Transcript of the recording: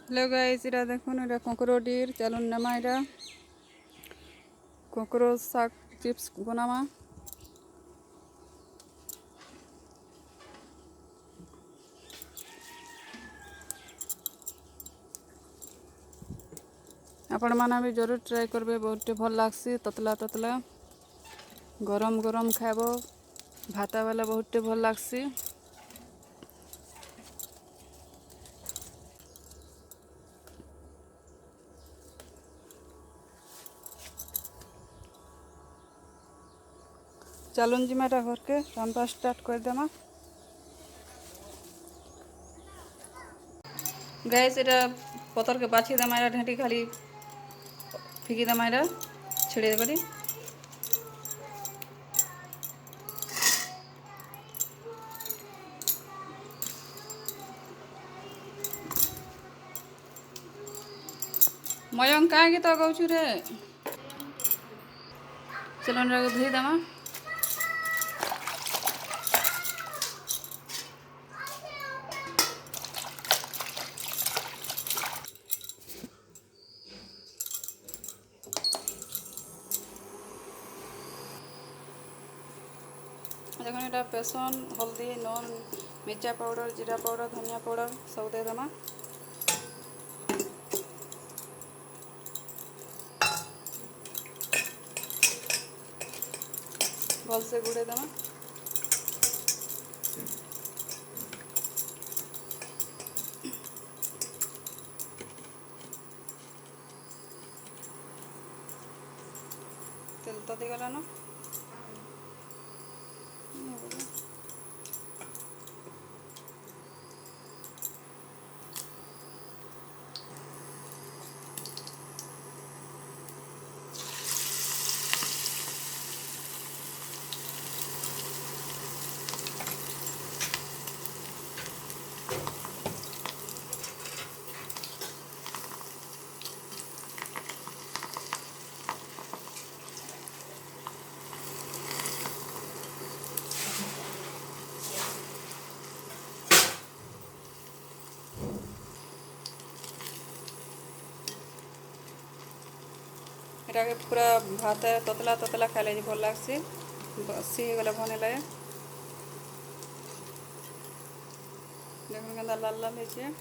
Hello guys, इरा देखुन इरा कोकरोडीर चलुन नमा इरा कोकरो शाक चिप्स बनामा। आपण माना भी जरूर ट्राई करबे, बहुत भल लागसी। ततला ततला गरम गरम खाइबो, भाता वाला बहुत भल लागसी। चलुन जिमाटा घर के रांधवा स्टार्ट कर देमा। गैस इरा पतर के बाछी देमा, इरा ढेंटी खाली फिकी देमा, इरा छिड़े करी मयंक कहाँ गीत गाउछु रे। सिलेंडर को धोई देमा। देखो इटा बेसन, हल्दी, नून, मिर्चा पाउडर, जीरा पाउडर, धनिया पाउडर सब दे देमा। भल से गुड़े देमा। तेल तती गला न। এটা पूरा भात ततला ततला खाइले भल लागसी। बसी गला बने लगे देखो केंदा लाल लाल है।